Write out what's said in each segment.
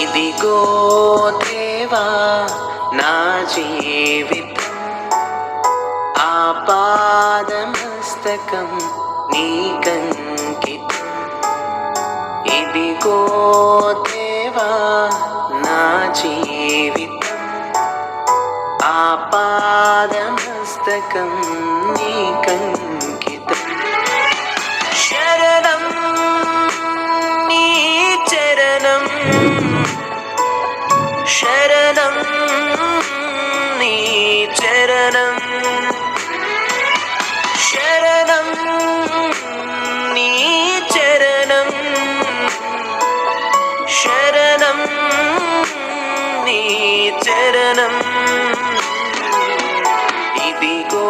ఇదిగో దేవా నా జీవితం ఆపాదమస్తకం నీకంకితం. ఇదిగో దేవా నా జీవితం ఆపాదమస్తకం నీకంకితం. శరణం నీ చరణం, శరణం నీ చరణం, శరణం నీ చరణం, శరణం నీ చరణం. ఇదిగో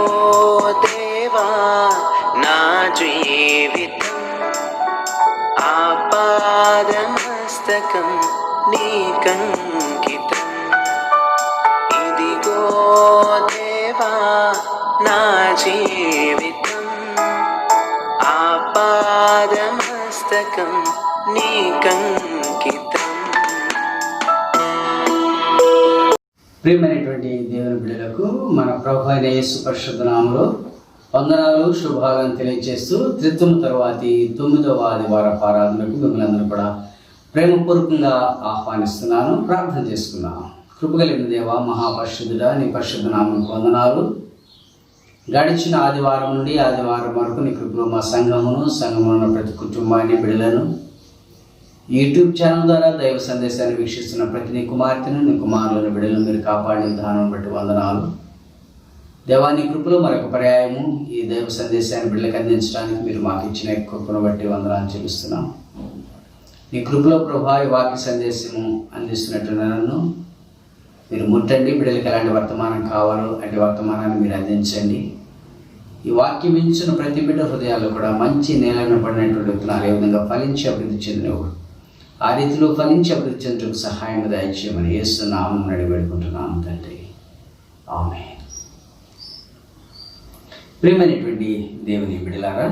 దేవా నా జీవితం ఆపాదమస్తకం నీకంకితం. ఇదిగో దేవా నా జీవితం ఆపాదమస్తకం నీకంకితం. ప్రియమైనటువంటి దేవుని బిడ్డలకు మన ప్రభు అయిన యేసు పరిశుద్ధ నామములో వందనాలు శుభాలను తెలియజేస్తూ త్రిత్వము తరువాతి 9వ ఆదివార ఆరాధనకు మిమ్మల్ని అందరూ కూడా ప్రేమపూర్వకంగా ఆహ్వానిస్తున్నాను. ప్రార్థన చేసుకున్నాను. కృపగలిగిన దేవ మహాపరిశుద్ధుడా, నీ పరిశుద్ధ నామముకు వందనాలు. గడిచిన ఆదివారం నుండి ఆదివారం వరకు నీ కృపలో మా సంఘమును ఉన్న ప్రతి కుటుంబాన్ని బిడ్డలను యూట్యూబ్ ఛానల్ ద్వారా దైవ సందేశాన్ని వీక్షిస్తున్న ప్రతి నీ కుమార్తెను నీ కుమారులను బిడ్డలను మీరు కాపాడిన విధానం బట్టి వందనాలు. దేవాని కృపలో మరొక పర్యాయము ఈ దైవ సందేశాన్ని బిడ్డలకు అందించడానికి మీరు మాకు ఇచ్చిన కృపను బట్టి వందనాలు చెల్లిస్తున్నాం. నీ కృపలో ప్రభా ఈ వాక్య సందేశము అందిస్తున్నట్టు నన్ను మీరు ముట్టండి. బిడ్డలకు ఎలాంటి వర్తమానం కావాలో అటు వర్తమానాన్ని మీరు అందించండి. ఈ వాక్యం ఇచ్చిన ప్రతి బిడ్డ హృదయాల్లో కూడా మంచి నేలను పడినటువంటి విత్తనాలు ఏ విధంగా ఫలించి అభివృద్ధి చెందినవాడు ఆ రీతిలో ఫలించి అభివృద్ధి చెందడానికి సహాయంగా దయచేయమని యేసు నామమున అడిగి వేడుకుంటున్నాను తండ్రి. ఆమేన్. ప్రియమైనటువంటి దేవుని బిడ్డలారా,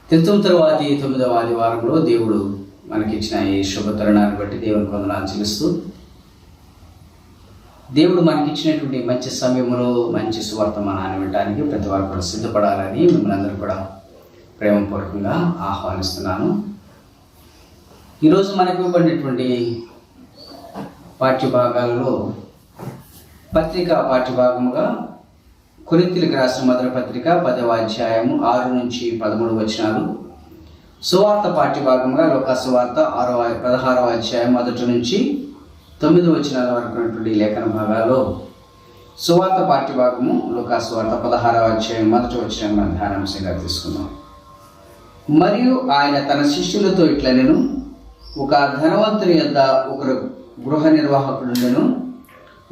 త్రిత్వం తరువాతి 9వ ఆదివారంలో దేవుడు మనకిచ్చిన ఈ శుభ తరుణాన్ని బట్టి దేవునికి వందనాలు చెల్లిస్తూ దేవుడు మనకిచ్చినటువంటి మంచి సమయంలో మంచి సువర్తమానాన్ని వినడానికి ప్రతి వారు కూడా సిద్ధపడాలని మిమ్మల్ని అందరూ కూడా ప్రేమపూర్వకంగా ఆహ్వానిస్తున్నాను. ఈరోజు మనకు ఇవ్వబడినటువంటి పాఠ్యభాగాల్లో పత్రికా పాఠ్యభాగముగా కొరింథీయులకు రాసిన మొదటి పత్రిక 10వ అధ్యాయము 6 నుంచి 13 వచనాలు, సువార్త పాఠ్యభాగంగా లూకా సువార్త 16వ అధ్యాయం 1 నుంచి 9 వచనాల వరకు ఉన్నటువంటి లేఖన భాగాల్లో సువార్త పాఠ్యభాగము లూకా సువార్త 16వ అధ్యాయం 1 వచనాన్ని మనం ధ్యానాంశంగా తీసుకున్నాం. మరియు ఆయన తన శిష్యులతో ఇట్లనెను, ఒక ధనవంతుని యొద్ద ఒకరు గృహ నిర్వాహకుడుండెను.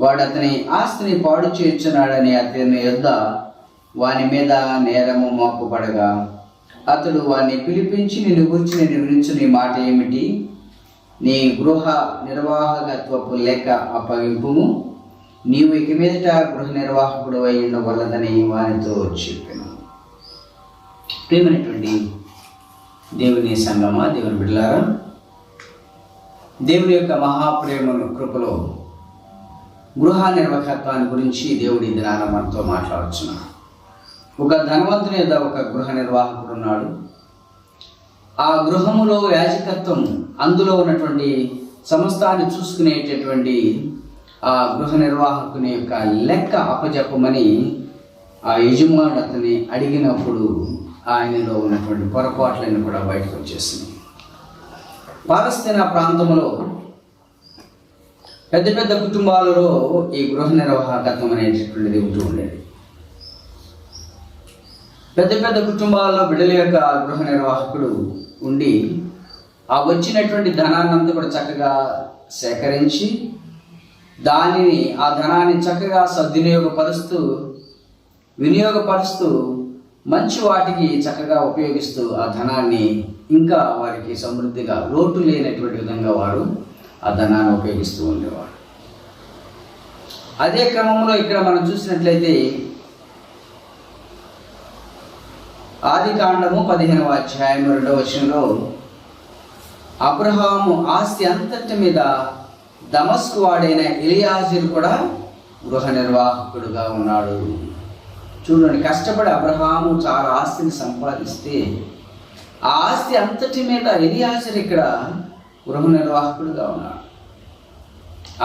వాడు అతని ఆస్తిని పాడు చేయుచున్నాడని అతని యొద్ద వాని మీద నేరము మోపబడగా అతడు వాని పిలిపించి నిన్ను గురించి నేను వివరించు నీ మాట ఏమిటి? నీ గృహ నిర్వాహకత్వపు లెక్క అప్పగింపుము, నీవు ఇక మీదట గృహ నిర్వాహకుడు అయి ఉండవలదని వానితో చెప్పాను. ప్రియమైనటువంటి దేవుని సంగమా, దేవుని బిడ్డలారా, దేవుని యొక్క మహాప్రేమను కృపలో గృహ నిర్వాహకత్వాన్ని గురించి దేవుడి దినాన మనతో మాట్లాడుచున్నాడు. ఒక ధనవంతుని యొద్ద ఒక గృహ నిర్వాహకుడు ఉన్నాడు. ఆ గృహములో యాజకత్వం, అందులో ఉన్నటువంటి సమస్తాన్ని చూసుకునేటటువంటి ఆ గృహ నిర్వాహకుని యొక్క లెక్క అప్పజెప్పమని ఆ యజమానుడు అతన్ని అడిగినప్పుడు ఆయనలో ఉన్నటువంటి పొరపాట్లన్నీ కూడా బయటకు వచ్చేసింది. పాలస్తీనా ప్రాంతంలో పెద్ద పెద్ద కుటుంబాలలో ఈ గృహ నిర్వాహకత్వం అనేటటువంటిది ఉంటూ ఉండేది. పెద్ద పెద్ద కుటుంబాల్లో బిడ్డల యొక్క గృహ నిర్వాహకుడు ఉండి ఆ వచ్చినటువంటి ధనాన్నంతా కూడా చక్కగా సేకరించి ఆ ధనాన్ని చక్కగా వినియోగపరుస్తూ మంచి వాటికి చక్కగా ఉపయోగిస్తూ ఆ ధనాన్ని ఇంకా వారికి సమృద్ధిగా లోటు లేనటువంటి విధంగా వారు ఆ ధనాన్ని ఉపయోగిస్తూ ఉండేవాడు. అదే క్రమంలో ఇక్కడ మనం చూసినట్లయితే ఆదికాండము 15వ అధ్యాయం 2వ వచనంలో అబ్రహాము ఆస్తి అంతటి మీద దమస్కు వాడైన ఎలియాజరు కూడా గృహ నిర్వాహకుడుగా ఉన్నాడు. చూడండి, కష్టపడి అబ్రహాము చాలా ఆస్తిని సంపాదిస్తే ఆ ఆస్తి అంతటి మీద ఎలియాజరు ఇక్కడ గృహ నిర్వాహకుడుగా ఉన్నాడు.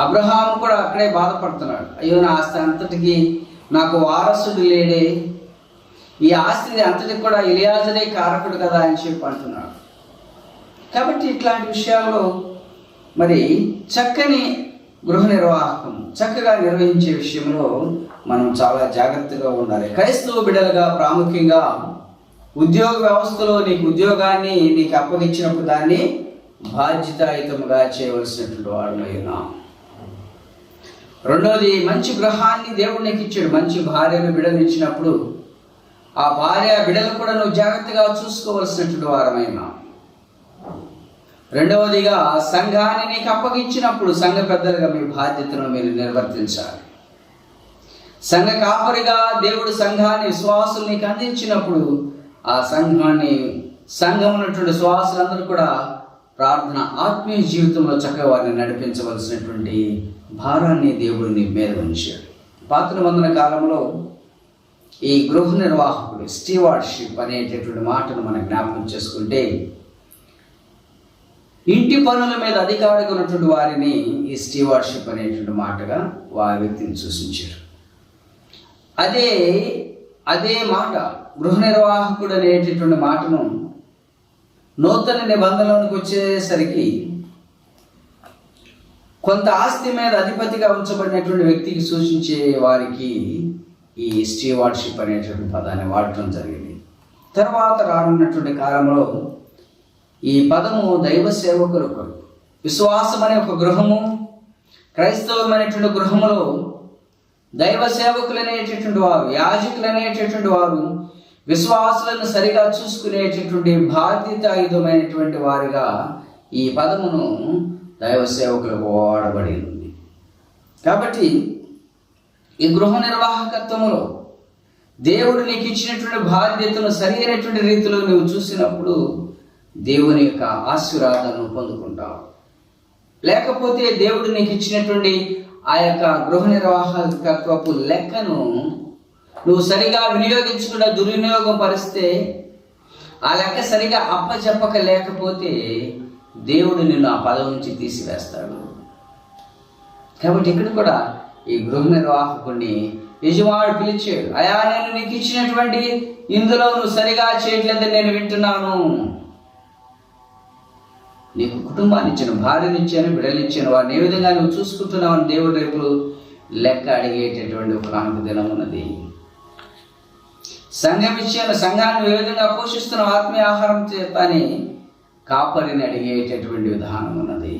అబ్రహాము కూడా అక్కడే బాధపడుతున్నాడు. అయ్యో, నా ఆస్తి అంతటికి నాకు వారసుడు లేడే, ఈ ఆస్తి అంతటికి కూడా ఎలియాజరే కారకుడు కదా అని చెప్పి అంటున్నాడు. కాబట్టి ఇట్లాంటి విషయాల్లో మరి చక్కని గృహ నిర్వాహకం చక్కగా నిర్వహించే విషయంలో మనం చాలా జాగ్రత్తగా ఉండాలి. క్రైస్తవ బిడ్డలుగా ప్రాముఖ్యంగా ఉద్యోగ వ్యవస్థలో నీకు ఉద్యోగాన్ని నీకు అప్పగించినప్పుడు దాన్ని బాధ్యతాయుతముగా చేయవలసినటువంటి వాడుమైనా. రెండోది, మంచి గృహాన్ని దేవుడు నీకు ఇచ్చాడు. మంచి భార్యను బిడ్డలు ఇచ్చినప్పుడు ఆ భార్య బిడ్డలు కూడా నువ్వు జాగ్రత్తగా చూసుకోవలసినటువంటి వారమైనా. రెండవదిగా, సంఘాన్ని నీకు అప్పగించినప్పుడు సంఘ పెద్దలుగా మీ బాధ్యతను మీరు నిర్వర్తించాలి. సంఘ కాపరిగా దేవుడు సంఘాన్ని విశ్వాసులు నీకు అందించినప్పుడు ఆ సంఘం ఉన్నటువంటి విశ్వాసులందరూ కూడా ప్రార్థన ఆత్మీయ జీవితంలో చక్కగా వారిని నడిపించవలసినటువంటి భారాన్ని దేవుడు నీ మీద ఉంచాడు. పాత నిబంధన కాలంలో ఈ గృహ నిర్వాహకుడు స్టీవార్డ్షిప్ అనేటటువంటి మాటను మనం జ్ఞాపకం చేసుకుంటే, ఇంటి పనుల మీద అధికారిగా ఉన్నటువంటి వారిని ఈ స్టీవార్డ్షిప్ అనేటువంటి మాటగా వారి వ్యక్తిని సూచించారు. అదే మాట గృహ నిర్వాహకుడు అనేటటువంటి మాటను నూతన నిబంధనలోనికి వచ్చేసరికి కొంత ఆస్తి మీద అధిపతిగా ఉంచబడినటువంటి వ్యక్తికి సూచించే వారికి ఈ స్టీవార్డ్షిప్ అనేటువంటి పదాన్ని వాడటం జరిగింది. తర్వాత రానున్నటువంటి కాలంలో ఈ పదము దైవ సేవకుల కొరకు, విశ్వాసం అనే ఒక గృహము, క్రైస్తవం అనేటువంటి గృహములో దైవ సేవకులు అనేటటువంటి వారు, యాజకులు అనేటటువంటి వారు విశ్వాసులను సరిగా చూసుకునేటటువంటి బాధ్యతాయుతమైనటువంటి వారిగా ఈ పదమును దైవ సేవకులకు వాడబడి ఉంది. కాబట్టి ఈ గృహ నిర్వాహకత్వంలో దేవుడు నీకు ఇచ్చినటువంటి బాధ్యతను సరైనటువంటి రీతిలో నువ్వు చూసినప్పుడు దేవుని యొక్క ఆశీర్వాదాలను పొందుకుంటావు. లేకపోతే దేవుడు నీకు ఇచ్చినటువంటి ఆ యొక్క గృహ నిర్వాహకత్వపు లెక్కను నువ్వు సరిగా వినియోగించకుండా దుర్వినియోగం పరిస్తే, ఆ లెక్క సరిగా అప్పచెప్పక లేకపోతే దేవుడు నిన్ను ఆ పదవి నుంచి తీసివేస్తాడు. కాబట్టి ఇక్కడ కూడా ఈ గృహ నిర్వాహకుడిని యజమానుడు పిలిచాడు. అయా, నేను నీకు ఇచ్చినటువంటి ఇందులో నువ్వు సరిగా చేయట్లేదని నేను వింటున్నాను. నీకు కుటుంబాన్ని ఇచ్చాను, భార్యను ఇచ్చాను, బిడ్డలు ఇచ్చాను, వారిని ఏ విధంగా నువ్వు చూసుకుంటున్నావు అని దేవుడు రేపు లెక్క అడిగేటటువంటి ఒక నాలుగు దినం ఉన్నది. సంఘం ఇచ్చాను, సంఘాన్ని ఏ విధంగా పోషిస్తున్నావు ఆత్మీయ ఆహారం చేత అని కాపరిని అడిగేటటువంటి విధానం ఉన్నది.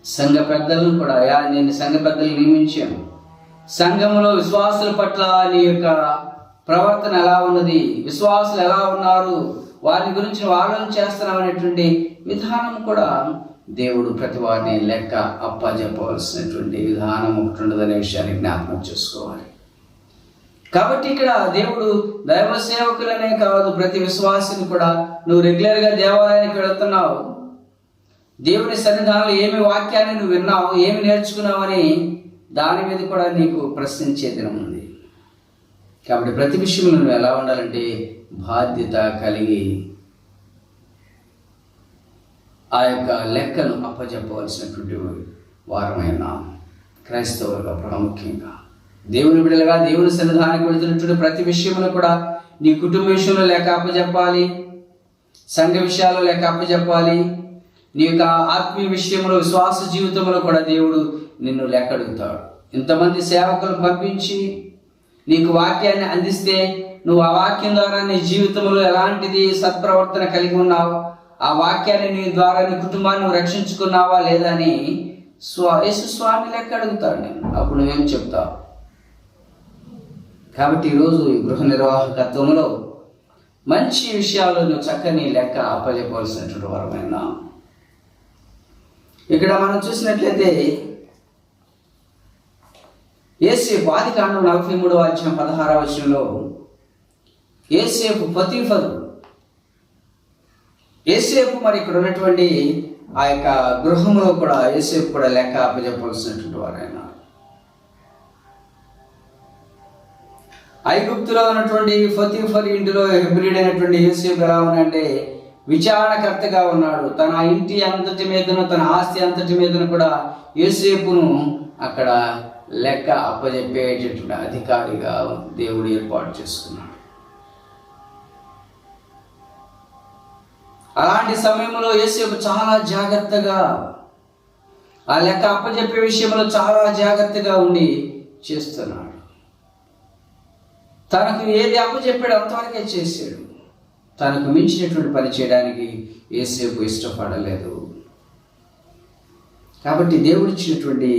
సంఘ పెద్దలను కూడా, అయా నేను సంఘ పెద్దలు నియమించాను, సంఘంలో విశ్వాసుల పట్ల నీ యొక్క ప్రవర్తన ఎలా ఉన్నది, విశ్వాసులు ఎలా ఉన్నారు, వారి గురించి ఆలోచన చేస్తున్నాం అనేటువంటి విధానం కూడా దేవుడు ప్రతి వారిని లెక్క అప్పచెప్పవలసినటువంటి విధానం ఒకటి ఉండదనే విషయాన్ని జ్ఞాపకం చేసుకోవాలి. కాబట్టి ఇక్కడ దేవుడు దైవ సేవకులనే కాదు, ప్రతి విశ్వాసిని కూడా నువ్వు రెగ్యులర్గా దేవాలయానికి వెళుతున్నావు, దేవుని సన్నిధానంలో ఏమి వాక్యాన్ని నువ్వు విన్నావు, ఏమి నేర్చుకున్నావు అని దాని మీద కూడా నీకు ప్రశ్నించే దినం ఉంది. కాబట్టి ప్రతి విషయంలో నువ్వు ఎలా ఉండాలంటే బాధ్యత కలిగి ఆ యొక్క లెక్కను అప్పచెప్పవలసినటువంటి వారమైన క్రైస్తవులుగా ప్రాముఖ్యంగా దేవుని బిడ్డలుగా దేవుని సన్నిధానానికి వెళుతున్నటువంటి ప్రతి విషయంలో కూడా నీ కుటుంబ విషయంలో లెక్క అప్పచెప్పాలి, సంఘ విషయాల్లో లెక్క అప్పచెప్పాలి, నీ యొక్క ఆత్మీయ విషయంలో విశ్వాస జీవితంలో కూడా దేవుడు నిన్ను లెక్క అడుగుతాడు. ఇంతమంది సేవకులను పంపించి నీకు వాక్యాన్ని అందిస్తే నువ్వు ఆ వాక్యం ద్వారా నీ జీవితంలో ఎలాంటిది సత్ప్రవర్తన కలిగి ఉన్నావు, ఆ వాక్యాన్ని నీ ద్వారా నీ కుటుంబాన్ని నువ్వు రక్షించుకున్నావా లేదా అని యేసు స్వామి లెక్క అడుగుతాడు నేను. అప్పుడు నువ్వేం చెప్తావు? కాబట్టి ఈరోజు ఈ గృహ నిర్వాహకత్వంలో మంచి విషయాలు నువ్వు చక్కని లెక్క అప్పచెప్పవలసినటువంటి వరమైనా. ఇక్కడ మనం చూసినట్లయితే యోసేపు ఆదికాండం 43వ అధ్యాయం 16వ వచనంలో యోసేపు పోతీఫరు, యోసేపు మరి ఇక్కడ ఉన్నటువంటి ఆ యొక్క గృహంలో కూడా యోసేపు కూడా లెక్క అప్పచెప్పాల్సినటువంటి వారైనా. ఐగుప్తులో ఉన్నటువంటి ఫతీఫర్ ఇంటిలో హెబ్రీడ్ అయినటువంటి యోసేపు ఎలా ఉన్నాడంటే విచారణకర్తగా ఉన్నాడు. తన ఇంటి అంతటి మీదను తన ఆస్తి అంతటి మీదను కూడా యోసేపును అక్కడ లెక్క అప్పచెప్పేటటువంటి అధికారిగా దేవుడు ఏర్పాటు చేసుకున్నాడు. అలాంటి సమయంలో యోసేపు చాలా జాగ్రత్తగా ఆ లెక్క అప్పచెప్పే విషయంలో చాలా జాగ్రత్తగా ఉండి చేస్తున్నాడు. తనకు ఏది అప్పచెప్పాడు అంతవరకే చేశాడు. తనకు మించినటువంటి పని చేయడానికి యోసేపు ఇష్టపడలేదు. కాబట్టి దేవుడిచ్చినటువంటి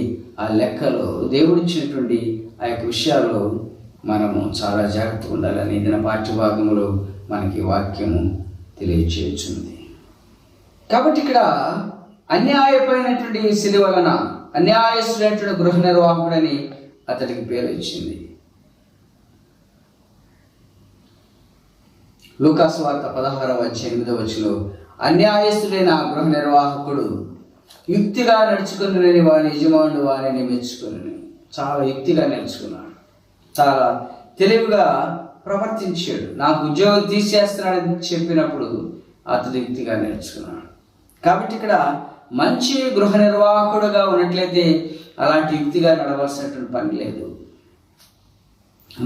ఆ లెక్కలో, దేవుడిచ్చినటువంటి ఆ యొక్క విషయాల్లో మనము చాలా జాగ్రత్తగా ఉండాలని దిన పాఠ్యభాగంలో మనకి వాక్యము తెలియచేయుచుంది. కాబట్టి ఇక్కడ అన్యాయపడినటువంటి శిలి వలన అన్యాయస్తుడైనటువంటి గృహ నిర్వాహకుడని అతడికి పేరు ఇచ్చింది. లూకాసు వార్త 16:8 అన్యాయస్తుడైన గృహ నిర్వాహకుడు యుక్తిగా నడుచుకుని వాని యజమానుడు వారిని మెచ్చుకుని. చాలా యుక్తిగా నడుచుకున్నాడు, చాలా తెలివిగా ప్రవర్తించాడు. నాకు ఉద్యోగం తీసేస్తున్నాడని చెప్పినప్పుడు అతడు యుక్తిగా నేర్చుకున్నాడు. కాబట్టి ఇక్కడ మంచి గృహ నిర్వాహకుడుగా ఉన్నట్లయితే అలాంటి యుక్తిగా నడవలసినటువంటి పని లేదు.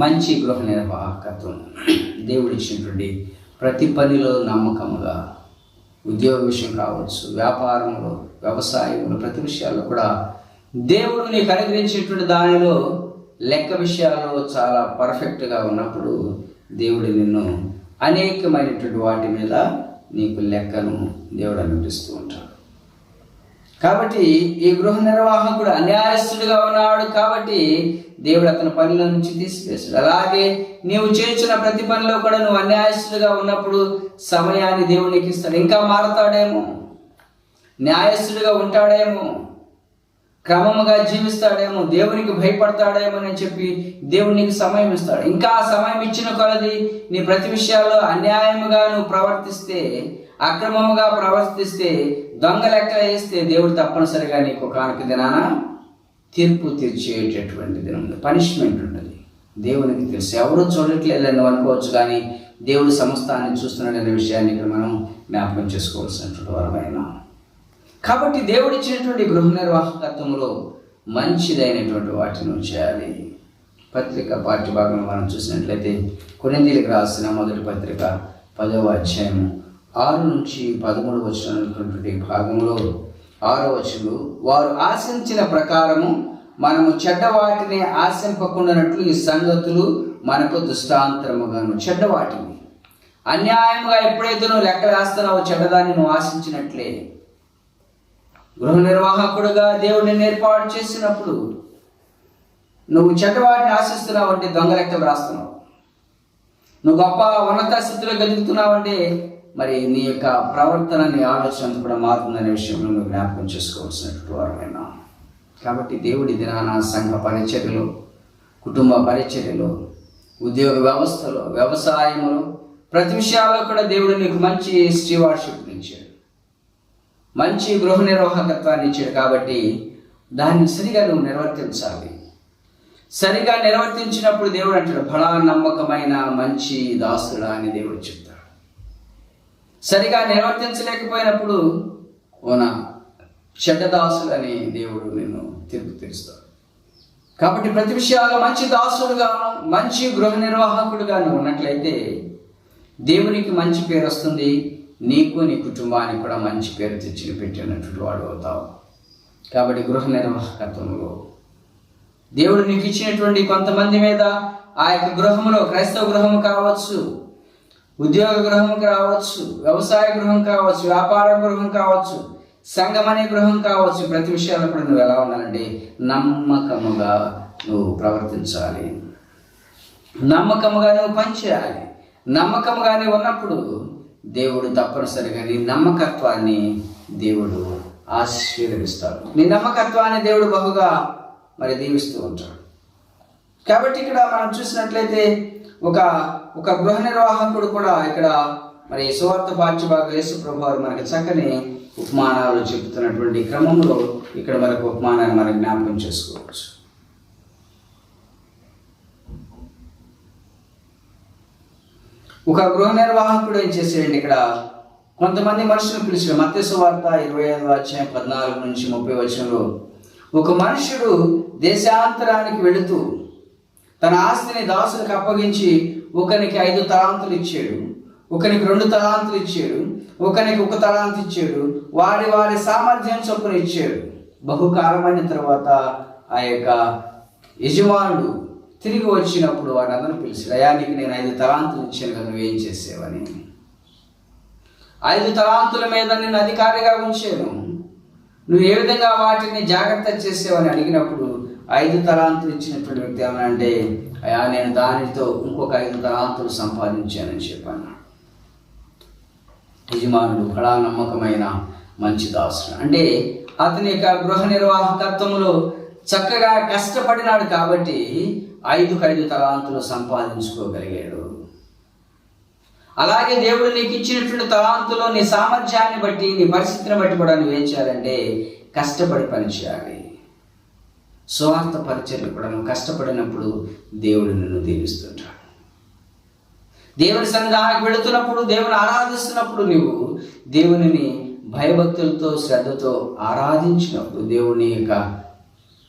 మంచి గృహ నిర్వాహకత్వం దేవుడిచ్చినటువంటి ప్రతి పనిలో నమ్మకముగా, ఉద్యోగ విషయం కావచ్చు, వ్యాపారంలో, వ్యవసాయంలో, ప్రతి విషయాల్లో కూడా దేవుడు నీకు అనుగ్రహించేటువంటి దానిలో లెక్క విషయాల్లో చాలా పర్ఫెక్ట్గా ఉన్నప్పుడు దేవుడు నిన్ను అనేకమైనటువంటి వాటి మీద నీకు లెక్కను దేవుడు అనుగ్రహిస్తూ ఉంటాడు. కాబట్టి ఈ గృహ నిర్వాహకుడు అన్యాయస్తుడిగా ఉన్నాడు కాబట్టి దేవుడు అతని పనిలో నుంచి తీసివేశాడు. అలాగే నీవు చేస్తున్న ప్రతి పనిలో కూడా నువ్వు అన్యాయస్తుడిగా ఉన్నప్పుడు సమయాన్ని దేవుడు నీకు ఇస్తాడు. ఇంకా మారతాడేమో, న్యాయస్తుడిగా ఉంటాడేమో, క్రమముగా జీవిస్తాడేమో, దేవునికి భయపడతాడేమో అని చెప్పి దేవుడు నీకు సమయం ఇస్తాడు. ఇంకా ఆ సమయం ఇచ్చిన కొలది నీ ప్రతి విషయాల్లో అన్యాయముగా నువ్వు ప్రవర్తిస్తే, అక్రమముగా ప్రవర్తిస్తే, దొంగ లెక్క వేస్తే దేవుడు తప్పనిసరిగా నీకు కానుక దినాన తీర్పు తీర్చేటటువంటి దినం, పనిష్మెంట్ ఉంటుంది. దేవునికి తెలుసు, ఎవరూ చూడట్లేదని నువ్వు అనుకోవచ్చు, కానీ దేవుడు సమస్తాన్ని చూస్తున్నాడనే విషయాన్ని ఇక్కడ మనం జ్ఞాపకం చేసుకోవాల్సినటువంటి వారమైనా. కాబట్టి దేవుడిచ్చినటువంటి గృహ నిర్వాహకత్వంలో మంచిదైనటువంటి వాటిని చేయాలి. పత్రిక పాఠ్యభాగంలో మనం చూసినట్లయితే కొరింథీయులకు రాసిన మొదటి పత్రిక 10వ అధ్యాయము 6-13 భాగంలో 6వ వచనం, వారు ఆశించిన ప్రకారము మనము చెడ్డ వాటిని ఆశింపకుండానట్లు ఈ సంగతులు మనకు దృష్టాంతరముగాను. చెడ్డవాటిని అన్యాయంగా ఎప్పుడైతే నువ్వు లెక్క రాస్తున్నావో చెడ్డదాన్ని నువ్వు ఆశించినట్లే గృహ నిర్వాహకుడుగా దేవుడిని ఏర్పాటు చేసినప్పుడు నువ్వు చెడ్డవాటిని ఆశిస్తున్నావు అంటే దొంగ లెక్కలు రాస్తున్నావు. నువ్వు గొప్ప ఉన్నత స్థితిలో గెలుగుతున్నావంటే మరి నీ యొక్క ప్రవర్తన, నీ ఆలోచన కూడా మారుతుందనే విషయంలో నువ్వు జ్ఞాపకం చేసుకోవాల్సినటువంటి వారమైనా. కాబట్టి దేవుడి దినాన సంఘ పరిచర్యలో, కుటుంబ పరిచర్యలో, ఉద్యోగ వ్యవస్థలో, వ్యవసాయంలో, ప్రతి విషయాల్లో కూడా దేవుడు నీకు మంచి స్టీవార్షిప్ ఇచ్చాడు, మంచి గృహ నిర్వాహకత్వాన్ని ఇచ్చాడు. కాబట్టి దాన్ని సరిగా నువ్వు నిర్వర్తించాలి. సరిగా నిర్వర్తించినప్పుడు దేవుడు అంటాడు, బలా నమ్మకమైన మంచి దాసుడా అని దేవుడు చెప్తాడు. సరిగా నిర్వర్తించలేకపోయినప్పుడు ఓనా చెడ్డ దాసులని దేవుడు నిన్ను తీర్పు తీరుస్తాడు. కాబట్టి ప్రతి విషయాల్లో మంచి దాసుడుగాను, మంచి గృహ నిర్వాహకుడుగాను ఉన్నట్లయితే దేవునికి మంచి పేరు వస్తుంది, నీకు నీ కుటుంబానికి కూడా మంచి పేరు తెచ్చి పెట్టినటువంటి వాడు అవుతావు. కాబట్టి గృహ నిర్వాహకత్వంలో దేవుడు నీకు ఇచ్చినటువంటి కొంతమంది మీద ఆ యొక్క గృహంలో, క్రైస్తవ గృహం కావచ్చు, ఉద్యోగ గృహం కావచ్చు, వ్యవసాయ గృహం కావచ్చు, వ్యాపార గృహం కావచ్చు, సంఘం అనే గృహం కావచ్చు, ప్రతి విషయాల్లో కూడా నువ్వు ఎలా ఉండాలంటే నమ్మకముగా నువ్వు ప్రవర్తించాలి, నమ్మకముగా నువ్వు పనిచేయాలి. నమ్మకముగానే ఉన్నప్పుడు దేవుడు తప్పనిసరిగా నీ నమ్మకత్వాన్ని దేవుడు ఆశీర్వదిస్తాడు. నీ నమ్మకత్వాన్ని దేవుడు బహుగా మరి దీవిస్తూ ఉంటాడు. కాబట్టి ఇక్కడ మనం చూసినట్లయితే ఒక గృహ నిర్వాహకుడు కూడా ఇక్కడ మరి సువార్త పాఠ్యభాగం యేసు ప్రభువారు మనకి చక్కని ఉపమానాలు చెబుతున్నటువంటి క్రమంలో ఇక్కడ మరొక ఉపమానాన్ని మనం జ్ఞాపకం చేసుకోవచ్చు. ఒక గృహ నిర్వాహకుడు ఏం చేశాడండి, ఇక్కడ కొంతమంది మనుషులను పిలిచాడు. మత్తయి సువార్త 25:14-30 ఒక మనుషుడు దేశాంతరానికి వెళుతూ తన ఆస్తిని దాసులకు అప్పగించి ఒకనికి 5 తలాంతులు ఇచ్చాడు, ఒకనికి 2 తలాంతులు ఇచ్చాడు, ఒకనికి 1 తలాంతు ఇచ్చాడు, వారి వారి సామర్థ్యం చొప్పున ఇచ్చాడు. బహుకాలమైన తర్వాత ఆ యొక్క యజమానుడు తిరిగి వచ్చినప్పుడు వారిని అందరూ పిలిచాడు. అయ్యా, నీకు నేను 5 తలాంతులు ఇచ్చాను కదా, నువ్వేం చేసేవని. 5 తలాంతుల మీద నేను అధికారిగా ఉంచాను, నువ్వు ఏ విధంగా వాటిని జాగ్రత్త చేసేవని అడిగినప్పుడు 5 తలాంతులు ఇచ్చినటువంటి వ్యక్తి ఏమనంటే, అయ్యా, నేను దానితో ఇంకొక 5 తలాంతులు సంపాదించానని చెప్పాను. యజమానుడు బడా నమ్మకమైన మంచి దాసుడు. అంటే అతని యొక్క గృహ నిర్వాహకత్వంలో చక్కగా కష్టపడినాడు కాబట్టి 5 తలాంతులు సంపాదించుకోగలిగాడు. అలాగే దేవుడు నీకు ఇచ్చినటువంటి తలాంతులో నీ సామర్థ్యాన్ని బట్టి, నీ పరిస్థితిని బట్టి కూడా నువ్వేం చేయాలంటే కష్టపడి పనిచేయాలి. స్వార్థ పరిచర్లు కూడా నువ్వు కష్టపడినప్పుడు దేవుడు నిన్ను దీవిస్తుంటాడు. దేవుని సన్నిధానానికి వెళుతున్నప్పుడు, దేవుని ఆరాధిస్తున్నప్పుడు నువ్వు దేవునిని భయభక్తులతో శ్రద్ధతో ఆరాధించినప్పుడు దేవుని యొక్క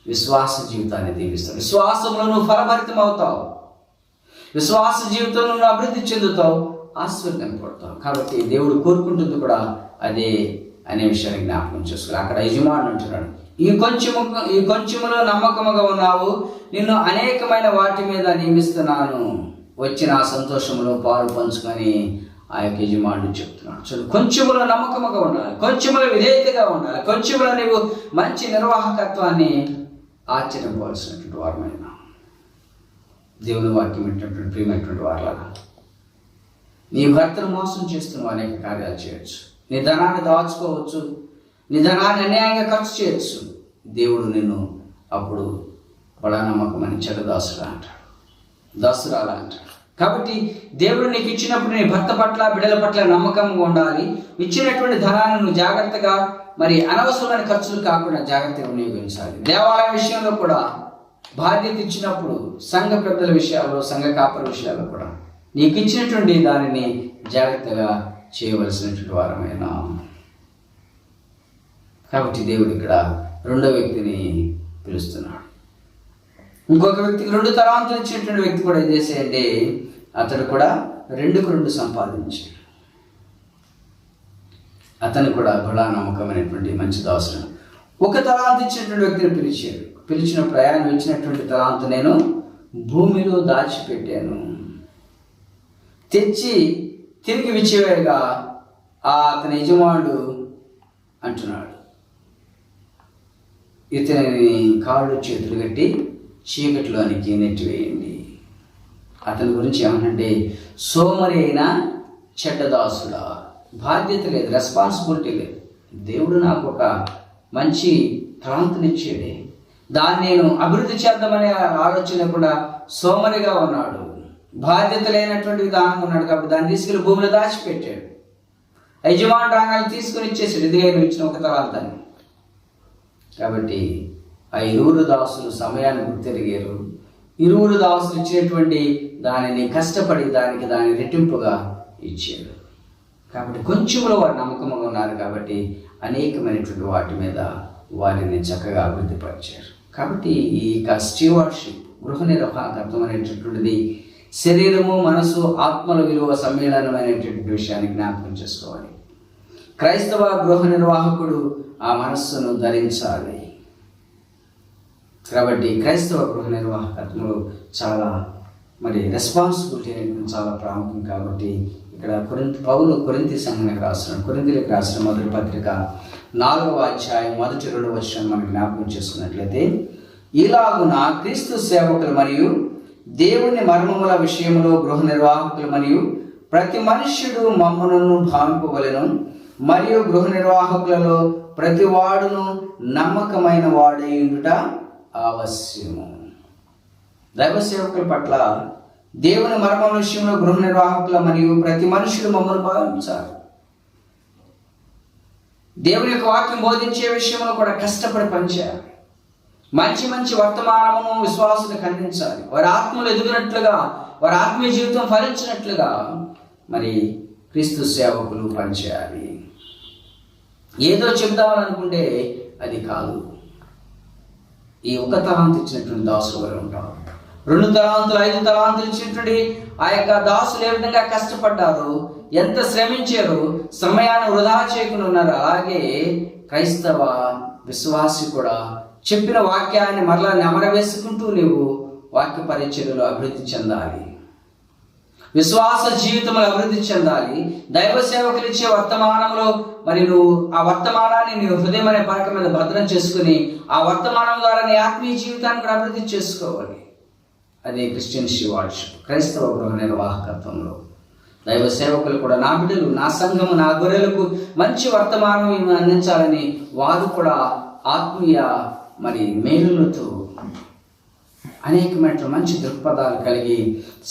విశ్వాస జీవితాన్ని దీవిస్తాడు. విశ్వాసంలో నువ్వు ఫలభరితం అవుతావు, విశ్వాస జీవితంలో నువ్వు అభివృద్ధి చెందుతావు, ఆశీర్వదింపబడతావు. కాబట్టి దేవుడు కోరుకుంటుంది కూడా అదే అనే విషయాన్ని జ్ఞాపకం చేసుకోవాలి. అక్కడ యజమానుడు అంటున్నాడు, ఈ కొంచెములో నమ్మకముగా ఉన్నావు, నిన్ను అనేకమైన వాటి మీద నియమిస్తున్నాను, వచ్చిన ఆ సంతోషంలో పాలు పంచుకొని ఆ యొక్క యజమానుడు చెప్తున్నాడు. చూడు, కొంచెములో నమ్మకముగా ఉండాలి, కొంచెములో విధేయతగా ఉండాలి, కొంచెములో నీవు మంచి నిర్వాహకత్వాన్ని ఆచరించవలసినటువంటి వారమైన దేవుని వాక్యం ఏంటంటే ప్రియమైనటువంటి వారులాగా నీ భర్తను మోసం చేస్తున్నావు, అనేక కార్యాలు చేయొచ్చు, నీ ధనాన్ని దాచుకోవచ్చు, నీ ధనాన్ని అన్యాయంగా ఖర్చు చేయొచ్చు. దేవుడు నిన్ను అప్పుడు బడా నమ్మకమని చెడ్డదాసుడా అంటాడు, దాసురాలా అంటాడు. కాబట్టి దేవుడు నీకు ఇచ్చినప్పుడు నీ భర్త పట్ల బిడ్డల పట్ల నమ్మకంగా ఉండాలి. ఇచ్చినటువంటి ధనాన్ని నువ్వు జాగ్రత్తగా, మరి అనవసరమైన ఖర్చులు కాకుండా జాగ్రత్తగా వినియోగించాలి. దేవాలయ విషయంలో కూడా బాధ్యత ఇచ్చినప్పుడు సంఘ పెద్దల విషయాల్లో, సంఘ కాపర విషయాల్లో కూడా నీకు ఇచ్చినటువంటి దానిని జాగ్రత్తగా చేయవలసినటువంటి వారమైన. కాబట్టి దేవుడు ఇక్కడ 2వ వ్యక్తిని పిలుస్తున్నాడు. ఇంకొక వ్యక్తికి 2 తలాంతులు ఇచ్చినటువంటి వ్యక్తి కూడా ఏం చేసేయంటే అతడు కూడా 2కు 2 సంపాదించాడు. అతను కూడా బడా నమ్మకమైనటువంటి మంచి దాసుడు. 1 తలాంతు ఇచ్చినటువంటి వ్యక్తిని పిలిచాడు. పిలిచిన ప్రయాణం ఇచ్చినటువంటి తలాంతు నేను భూమిలో దాచిపెట్టాను, తెచ్చి తిరిగి విచ్చివేయగా అతని యజమానుడు అంటున్నాడు, ఇతని కాళ్ళు చేతులు కట్టి చీకటిలోనికి నెట్టివేయండి. అతని గురించి ఏమనంటే సోమరి అయిన చెడ్డదాసుడా, బాధ్యత లేదు, రెస్పాన్సిబిలిటీ లేదు. దేవుడు నాకు ఒక మంచి తలాంతునిచ్చాడే, దాన్ని నేను అభివృద్ధి చేద్దామనే ఆలోచన కూడా సోమరిగా ఉన్నాడు, బాధ్యత లేనటువంటి విధానం ఉన్నాడు. కాబట్టి దాన్ని తీసుకెళ్ళి భూమిలో దాచిపెట్టాడు. యజమాని రాగాలు తీసుకుని ఇచ్చేసాడు, ఇదిగా నువ్వు ఇచ్చిన 1 తలాంతుని. కాబట్టి ఆ 2 దాసులు సమయాన్ని గుర్తెరిగారు. 2 దాసులు ఇచ్చినటువంటి దానిని కష్టపడి దాని రెట్టింపుగా ఇచ్చాడు. కాబట్టి కొంచెంలో వారు నమ్మకంగా ఉన్నారు కాబట్టి అనేకమైనటువంటి వాటి మీద వారిని చక్కగా అభివృద్ధి పరిచారు. కాబట్టి ఈ స్టీవార్డ్షిప్, గృహ నిర్వాహకత్వం అనేటటువంటిది శరీరము, మనసు, ఆత్మల విలువ సమ్మేళనమైనటువంటి విషయాన్ని జ్ఞాపకం చేసుకోవాలి. క్రైస్తవ గృహ నిర్వాహకుడు ఆ మనస్సును ధరించాలి. కాబట్టి క్రైస్తవ గృహ నిర్వాహకత్వంలో చాలా రెస్పాన్సిబిలిటీ అనేది చాలా ప్రాముఖ్యం. కాబట్టి ఇక్కడ పౌలు కొరింథీ సంఘానికి రాస్తున్నాడు. కొరింథీలకు రాసిన మొదటి పత్రిక 4వ అధ్యాయం 1-2 వచనం మనం జ్ఞాపకం చేసుకున్నట్లయితే, ఇలాగున క్రీస్తు సేవకులు మరియు దేవుని మర్మముల విషయంలో గృహ నిర్వాహకులు మరియు ప్రతి మనుష్యుడు మమ్మును భావింపవలెను, మరియు గృహ నిర్వాహకులలో ప్రతి వాడును నమ్మకమైన వాడై ఉండుట ఆవశ్యము. దైవ సేవకుల పట్ల దేవుని మర్మం విషయంలో గృహ నిర్వాహకుల మరియు ప్రతి మనుషుడు మమ్మల్ని భావించాలి. దేవుని యొక్క వాక్యం బోధించే విషయంలో కూడా కష్టపడి పనిచేయాలి. మంచి మంచి వర్తమానమును విశ్వాసులకు అందించాలి. వారి ఆత్మలు ఎదుగునట్లుగా, వారి ఆత్మీయ జీవితం ఫలించినట్లుగా మరి క్రీస్తు సేవకులు పనిచేయాలి. ఏదో చెబుదామని అనుకుంటే అది కాదు. ఈ ఒక తలాంతు ఇచ్చినటువంటి దాసులు వారు ఉంటారు. 2 తలాంతులు 5 తలాంతులు ఇచ్చినటువంటి ఆ యొక్క దాసులు ఏ విధంగా కష్టపడ్డారు, ఎంత శ్రమించారు, సమయాన్ని వృధా చేయకుండా ఉన్నారు. అలాగే క్రైస్తవ విశ్వాసి కూడా చెప్పిన వాక్యాన్ని మరలా నెమరవేసుకుంటూ నీవు వాక్య పరిచర్యలో అభివృద్ధి చెందాలి. విశ్వాస జీవితంలో అభివృద్ధి చెందాలి. దైవ సేవకులు ఇచ్చే వర్తమానంలో మరి నువ్వు ఆ వర్తమానాన్ని నీ హృదయం అనే పలక మీద భద్రం చేసుకుని ఆ వర్తమానం ద్వారా నీ ఆత్మీయ జీవితాన్ని కూడా అభివృద్ధి చేసుకోవాలి. అదే క్రిస్టియన్ స్టీవార్డ్షిప్, క్రైస్తవ గృహ నిర్వాహకత్వంలో. దైవ సేవకులు కూడా నా బిడ్డలు, నా సంఘము, నా గొర్రెలకు మంచి వర్తమానం అందించాలని వారు కూడా ఆత్మీయ మరి మేలులతో అనేకమైన మంచి దృక్పథాలు కలిగి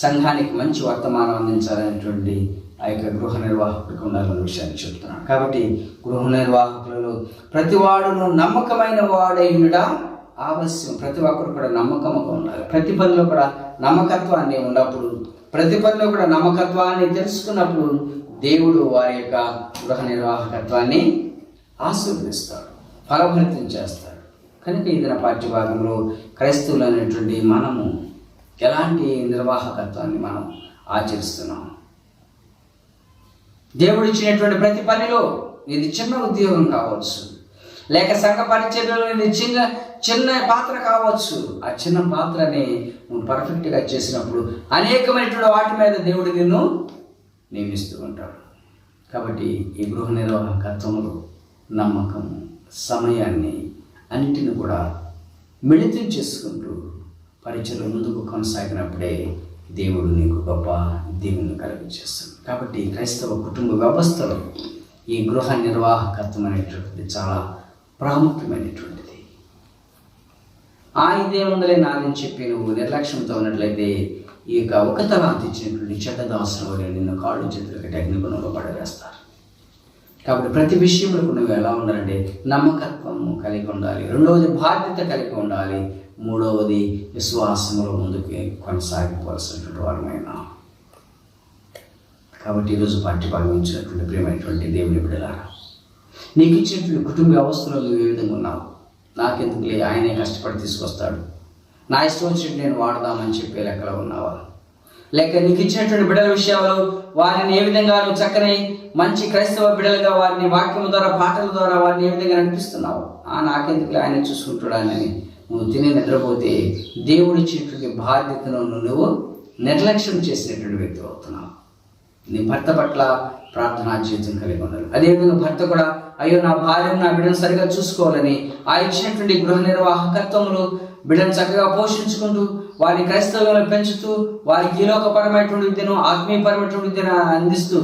సంఘానికి మంచి వర్తమానం అందించాలనేటువంటి ఆ యొక్క గృహ నిర్వాహకులకు ఉండాలన్న విషయాన్ని చెప్తున్నాను. కాబట్టి గృహ నిర్వాహకులలో ప్రతి వాడును నమ్మకమైన వాడై ఉండడం ఆవశ్యం. ప్రతి ఒక్కరు కూడా నమ్మకంగా ఉండాలి. ప్రతి పనిలో కూడా నమ్మకత్వాన్ని ఉన్నప్పుడు, ప్రతి పనిలో కూడా నమ్మకత్వాన్ని తెలుసుకున్నప్పుడు దేవుడు వారి యొక్క గృహ నిర్వాహకత్వాన్ని ఆశీర్వదిస్తాడు, ఫలభరితం చేస్తాడు. కనుక ఇదిన పాఠ్యభాగంలో క్రైస్తవులు అనేటువంటి మనము ఎలాంటి నిర్వాహకత్వాన్ని మనం ఆచరిస్తున్నాం? దేవుడు ఇచ్చినటువంటి ప్రతి పనిలో ఇది చిన్న ఉద్యోగం కావచ్చు, లేక సంఘ పరిచర్యలో ఇది చిన్న పాత్ర కావచ్చు. ఆ చిన్న పాత్రని నువ్వు పర్ఫెక్ట్గా చేసినప్పుడు అనేకమైనటువంటి వాటి మీద దేవుడు నిన్ను నియమిస్తూ ఉంటాడు. కాబట్టి ఈ గృహ నిర్వాహకత్వంలో నమ్మకము, సమయాన్ని అన్నిటిని కూడా మిళితం చేసుకుంటూ పరిచయం ముందుకు కొనసాగినప్పుడే దేవుడు నీకు గొప్ప దీవెనలు కలిగించేస్తాడు. కాబట్టి క్రైస్తవ కుటుంబ వ్యవస్థలో ఈ గృహ నిర్వాహకత్వం అనేటువంటిది చాలా ప్రాముఖ్యమైనటువంటిది. ఇదేముందలే నాదని చెప్పి నువ్వు నిర్లక్ష్యంతో ఉన్నట్లయితే ఈ యొక్క ఒక తలాంతు ఇచ్చినటువంటి చెడ్డదాసుల వల్ల నిన్ను కాళ్ళు చేతులు కట్టి అగ్నిగుణంలో పడవేస్తారు. కాబట్టి ప్రతి విషయంలో నువ్వు ఎలా ఉండాలంటే నమ్మకత్వము కలిగి ఉండాలి. 2వది బాధ్యత కలిగి ఉండాలి. 3వది విశ్వాసంలో ముందుకు కొనసాగిపోవాల్సినటువంటి వారమైనా. కాబట్టి ఈరోజు పాఠ్యభాగం ఇచ్చినటువంటి ప్రియమైనటువంటి దేవుని బిడ్డలారా, నీకు ఇచ్చినటువంటి కుటుంబ వ్యవస్థలో నువ్వు ఏ విధంగా ఉన్నావు? నాకెందుకులే, ఆయనే కష్టపడి తీసుకొస్తాడు, నా ఇష్టం వచ్చినట్టు నేను వాడదామని చెప్పే లెక్కలో ఉన్నావా? లేక నీకు ఇచ్చినటువంటి బిడ్డల విషయంలో వారిని ఏ విధంగా నువ్వు చక్కని మంచి క్రైస్తవ బిడ్డలుగా వారిని వాక్యం ద్వారా, పాటల ద్వారా వారిని ఏ విధంగా నడిపిస్తున్నావు? నాకెందుకులే, ఆయన చూసుకుంటాడని నువ్వు తినే నిద్రపోతే దేవుడు ఇచ్చినటువంటి బాధ్యతను నువ్వు నిర్లక్ష్యం చేసినటువంటి వ్యక్తి అవుతున్నావు. నీ భర్త పట్ల ప్రార్థనా జీవితం కలిగి ఉండాలి. అదేవిధంగా భర్త కూడా అయ్యో నా భార్యను, నా బిడ్డను సరిగా చూసుకోవాలని ఆ ఇచ్చినటువంటి గృహ నిర్వాహకత్వంలో బిడ్డను చక్కగా పోషించుకుంటూ వారిని క్రైస్తవంలో పెంచుతూ వారికి ఈలోకపరమైనటువంటి విద్యను, ఆత్మీయపరమైనటువంటి విద్యను అందిస్తూ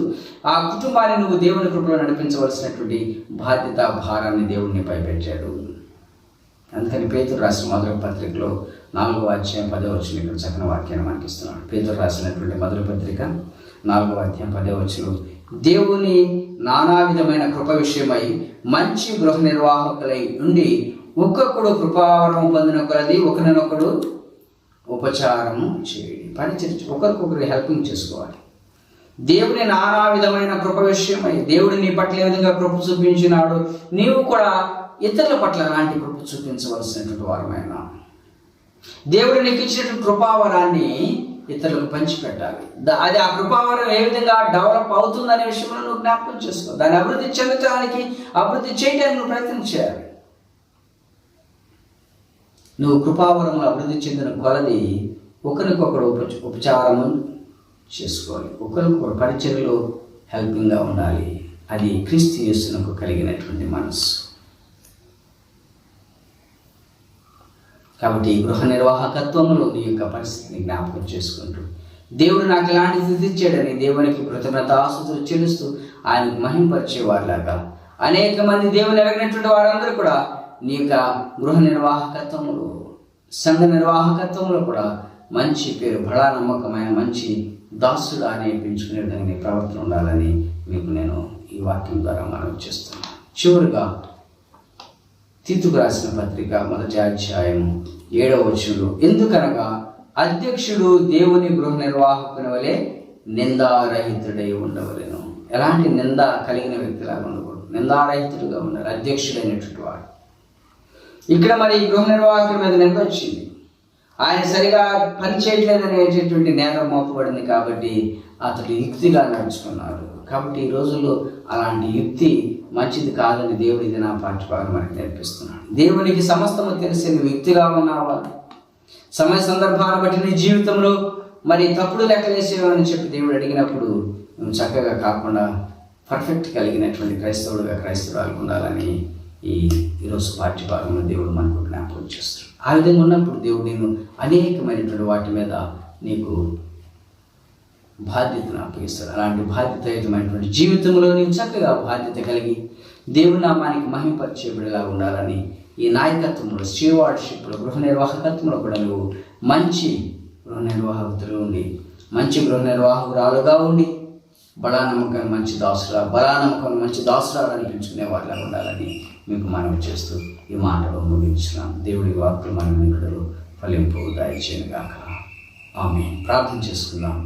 ఆ కుటుంబాన్ని నువ్వు దేవుని కృపలో నడిపించవలసినటువంటి బాధ్యత, భారాన్ని దేవుడిని పైపెట్టాడు. అందుకని పేతురు రాసిన మొదటి పత్రికలో 4వ అధ్యాయం 10వ వచనం ఇక్కడ చక్కని వాక్యాన్ని మనకి ఇస్తున్నాడు. పేతురు రాసినటువంటి మొదటి పత్రిక 4వ అధ్యాయం 10వ వచనం, దేవుని నానా విధమైన కృప విషయమై మంచి గృహ నిర్వాహకులై ఉండి ఒక్కొక్కడు కృపావరం పొందిన కొలది ఒకరినొకడు ఉపచారము చేయండి. పనిచేసి ఒకరికొకరు హెల్పింగ్ చేసుకోవాలి. దేవుని నానా విధమైన కృప విషయమై, దేవుడు నీ పట్ల ఏ విధంగా కృప చూపించినాడు, నీవు కూడా ఇతరుల పట్ల అలాంటి కృప చూపించవలసినటువంటి వారమైన దేవుడు నీకు ఇచ్చినటువంటి కృపావరాన్ని ఇతరులకు పంచిపెట్టాలి. అది ఆ కృపావరం ఏ విధంగా డెవలప్ అవుతుందనే విషయంలో నువ్వు జ్ఞాపకం చేసుకో. దాన్ని అభివృద్ధి చెందడానికి, అభివృద్ధి చేయడానికి నువ్వు ప్రయత్నం చేయాలి. నువ్వు కృపావరంలో అభివృద్ధి చెందిన కొలది ఒకరికొకరు ఉపచారము చేసుకోవాలి, ఒకరికొకరు పరిచర్యలో హెల్పింగ్గా ఉండాలి. అది క్రీస్తు యేసునకు కలిగినటువంటి మనసు. కాబట్టి ఈ గృహ నిర్వాహకత్వంలో నీ యొక్క పరిస్థితిని జ్ఞాపకం చేసుకుంటూ దేవుడు నాకు ఇలాంటి స్థితి ఇచ్చాడని దేవునికి కృతజ్ఞతాస్తుతులు చెల్లిస్తూ ఆయనకు మహింపరిచేవారిలాగా అనేక మంది దేవుని ఎరగినటువంటి వారందరూ కూడా నీ యొక్క గృహ నిర్వాహకత్వంలో, సంఘ నిర్వాహకత్వంలో కూడా మంచి పేరు, బడా నమ్మకమైన మంచి దాసుగా నేర్పించుకునే విధంగా నీ ప్రవర్తన ఉండాలని మీకు నేను ఈ వాక్యం ద్వారా మనవి చేస్తున్నాను. చివరిగా తీతుకు రాసిన పత్రిక 1వ అధ్యాయం 7వ వచనంలో, ఎందుకనగా అధ్యక్షుడు దేవుని గృహ నిర్వాహకుని వలె నిందారహితుడై ఉండవలెను. ఎలాంటి నింద కలిగిన వ్యక్తిలాగా ఉండకూడదు, నిందారహితుడుగా ఉండాలి అధ్యక్షుడైనటువంటి వాడు. ఇక్కడ మరి గృహ నిర్వాహకుడి మీద నింద వచ్చింది. ఆయన సరిగా పని చేయట్లేదనేటటువంటి నేరం మోపబడింది కాబట్టి అతడు యుక్తిగా నడుచుకున్నాడు. కాబట్టి ఈ రోజుల్లో అలాంటి యుక్తి మంచిది కాదని దేవుడు ఇది నా పాఠ్యభాగం మనకి నేర్పిస్తున్నాడు. దేవునికి సమస్తము తెలిసి నువ్వు యుక్తిగా ఉన్నావా? సమయ సందర్భాన్ని బట్టి నీ జీవితంలో మరి తప్పుడు లెక్కలేసేవని చెప్పి దేవుడు అడిగినప్పుడు నువ్వు చక్కగా కాకుండా పర్ఫెక్ట్ కలిగినటువంటి క్రైస్తవురాలు ఉండాలని ఈరోజు పాఠ్యభాగంలో దేవుడు మనకు జ్ఞాపకం చేస్తాడు. ఆ విధంగా ఉన్నప్పుడు దేవుడు నేను అనేకమైనటువంటి వాటి మీద నీకు బాధ్యతను అప్పగిస్తాడు. అలాంటి బాధ్యతయుతమైనటువంటి జీవితంలో నీవు చక్కగా బాధ్యత కలిగి దేవుని నామానికి మహింపరిచేబడిలా ఉండాలని ఈ నాయకత్వంలో, స్టీవార్డ్షిప్లో, గృహ నిర్వాహకత్వంలో కూడా నువ్వు మంచి గృహ నిర్వాహకులు ఉండి, మంచి గృహ నిర్వాహకురాలుగా ఉండి బలానమ్మకాన్ని మంచి దాసురాలు అనిపించుకునే వారిలా ఉండాలని మీకు మనవి చేస్తూ ఈ మాటలో ముగించున్నాం. దేవుడి వాక్కులు మన నికడలో ఫలింపు దయచేయను గాక. ఆమేన్. ప్రార్థన చేసుకుందాం.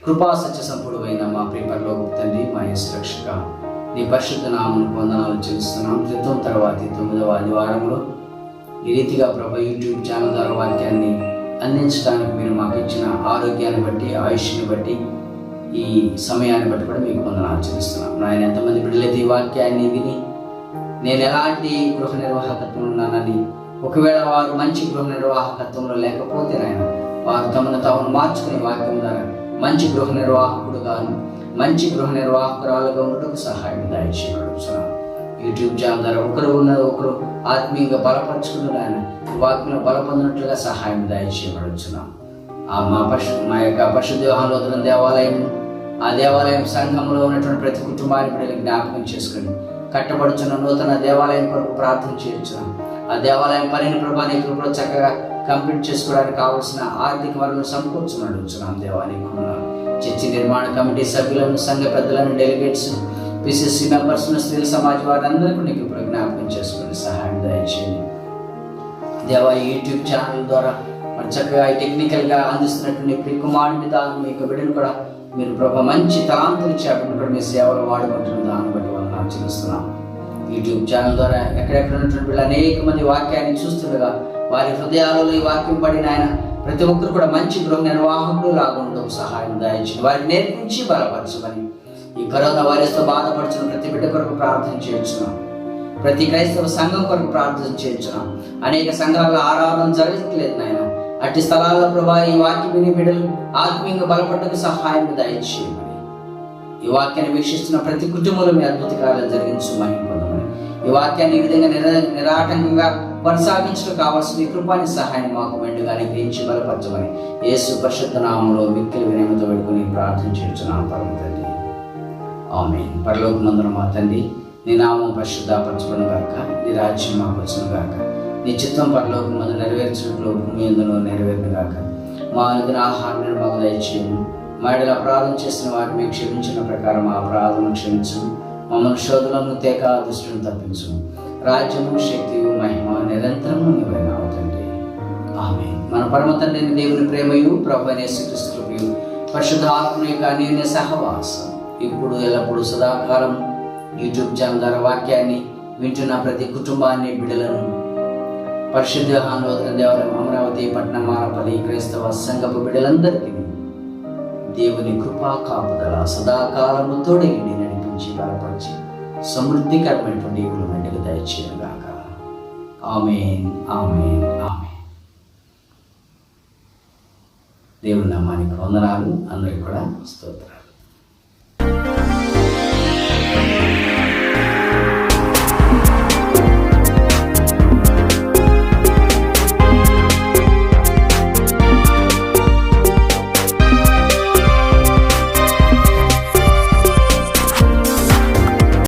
కృపా సత్య సంపూర్ణమైన మా ప్రియ పరలోకపు తండ్రి, మా యేసు రక్షక, నీ పరిశుద్ధ నామమునకు వందనాలు చెల్లిస్తున్నాం. క్రితం తర్వాత 9వ ఆదివారంలో ఈ రీతిగా ప్రభు యూట్యూబ్ ఛానల్ ద్వారా వాక్యాన్ని అందించడానికి మీరు మాకు ఇచ్చిన ఆరోగ్యాన్ని బట్టి, ఆయుష్ని బట్టి, ఈ సమయాన్ని బట్టి కూడా మీకు వందనాలు చెల్లిస్తున్నాం. నాయన, ఎంతమంది బిడ్డలైతే ఈ వాక్యాన్ని విని నేను ఎలాంటి గృహ నిర్వాహకత్వంలో ఉన్నానని, ఒకవేళ వారు మంచి గృహ నిర్వాహకత్వంలో లేకపోతే నాయన వారు తమను తాము మార్చుకునే వాక్యం ద్వారా మంచి గృహ నిర్వాహకుడుగాను, మంచి గృహ నిర్వాహకురాలుగా ఉండటకు సహాయం దయచేయబడుచున్నాం. యూట్యూబ్ ఛానల్ ద్వారా ఒకరు ఆత్మీయంగా బలపరుచుకుని ఆయన వాక్యంలో బలపొందినట్లుగా సహాయం దయచేయబడుచున్నాం. మా యొక్క పరిశుద్ధ యోహాను దేవాలయం, ఆ దేవాలయం సంఘంలో ఉన్నటువంటి ప్రతి కుటుంబాన్ని బిడ్డలు జ్ఞాపకం చేసుకుని కట్టబడుచున్న నూతన దేవాలయం కొరకు ప్రార్థన చేయించున్నాం. ఆ దేవాలయం పనిని ప్రభా నీ కృపలో చక్కగా కంప్లీట్ చేసుకోవడానికి కావాల్సిన ఆర్థిక వనరులను సమకూర్చమడుచున్నాం. దేవానికి చర్చి నిర్మాణ కమిటీ సభ్యులను, సంఘ పెద్దలను, డెలిగేట్స్, పిసిసి మెంబర్స్ను, స్త్రీల సమాజ వారందరికీ నీకు ఇప్పుడు జ్ఞాపకం చేసుకుని సహాయం దయచేయండి. దేవా, యూట్యూబ్ ఛానల్ ద్వారా మరి చక్కగా టెక్నికల్గా అందిస్తున్నటువంటి ప్రియ కుమారుని దాని మీ యొక్క బిడ్డను కూడా మీరు ప్రభా మంచి తలాంతులు చేపట్టిన కూడా మీ సేవలు వాడుకుంటున్న దాన్ని బట్టి వందనాలు చెల్లిస్తున్నాం. యూట్యూబ్ ఛానల్ ద్వారా ఎక్కడెక్కడ ఉన్నటువంటి వీళ్ళు అనేక మంది వాక్యాన్ని చూస్తుండగా వారి హృదయాలలో ఈ వాక్యం పడిన ఆయన ప్రతి ఒక్కరు కూడా మంచి గృహ నిర్వాహకులు లాగా ఉండడం సహాయం దయచేయండి. వారిని నేర్పించి బలపరచమని ఈ కరోనా వైరస్తో బాధపడుతున్న ప్రతి బిడ్డ కొరకు ప్రార్థన చేయించున్నాం. ప్రతి క్రైస్తవ సంఘం కొరకు ప్రార్థన చేయించున్నాం. అనేక సంఘాల ఆరాధన జరగట్లేదు నాయన. అట్టి స్థలాల్లో ప్రభా ఈ వాక్యం విని బిడ్డలు ఆత్మీయంగా బలపడటకు సహాయం దయచేయమని, ఈ వాక్యాన్ని వీక్షిస్తున్న ప్రతి కుటుంబంలో మీ అద్భుత కార్యాలు జరిగించమని పొందమని, ఈ వాక్యాన్ని ఈ విధంగా నిరాటంకంగా కొనసాగించడం కావాల్సిన ఈ కృపాని సహాయం మాకు మెండుగానే గ్రహించి బలపరచమని యేసు పరిశుద్ధ నామములో మిక్కిలి వినయముతో పెట్టుకుని ప్రార్థన చేస్తున్నాం పరమ తండ్రి. ఆమేన్. పరలోకమందున మా తండ్రి, నీ నామం పరిశుద్ధపరచబడును గాక, నీ రాజ్యం మాకు వచ్చును గాక, నీ చిత్తం పరలోకమందు నెరవేర్చినట్లు భూమి యందును నెరవేరును గాక. మా అనుదిన ఆహారాన్ని మాకు దయచేయము. మా ఎడల అపరాధం చేసిన వారిని మేము క్షమించిన ప్రకారం ఆ అపరాధం క్షమించు. మమ్మల్ని శోధనలను తేక దృష్టిని తప్పించు. రాజ్యము, శక్తియు, మహిమ నిరంతరము నీవైన తండ్రి. ఆమేన్. మన పరమ తండ్రి దేవుని ప్రేమయు ప్రభువైన యేసుక్రీస్తు కృపయు పరిశుద్ధాత్మ యొక్క అన్యోన్య సహవాసం ఇప్పుడు ఎల్లప్పుడూ సదాకాలం యూట్యూబ్ ఛానల్ ద్వారా వాక్యాన్ని వింటున్న ప్రతి కుటుంబాన్ని, బిడ్డలను, పరిశుద్ధ యోహాను దేవాలయం, అమరావతి పట్టణం, మారపల్లి క్రైస్తవ సంఘపు బిడ్డలందరికీ దేవుని కృపా కాపుదల సదాకాలము తోడేండి నడిపించి బలపరిచి సమృద్ధికరమైనటువంటి ఈవులు వెంటనే దయచేయను గాక. ఆమేన్, ఆమేన్, ఆమేన్. దేవుని నామానికి వందనాలు. అందరికీ కూడా స్తోత్రం.